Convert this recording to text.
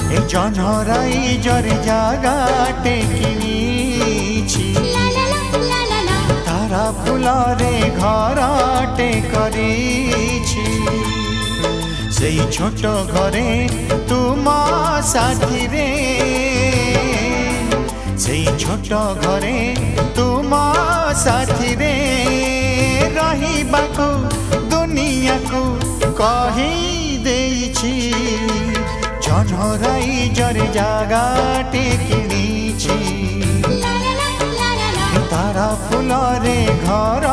ए जनराई जरे जागाटे किनिछि तारा फुलरे घरटे करिछि सेई छोट घरे तुम साथी रे सेई छोट घरे तुम साथी रे रहिबाकू दुनिया को कहि देछि जनराई जरे जागाटे किनिछि तारा फुलरे घर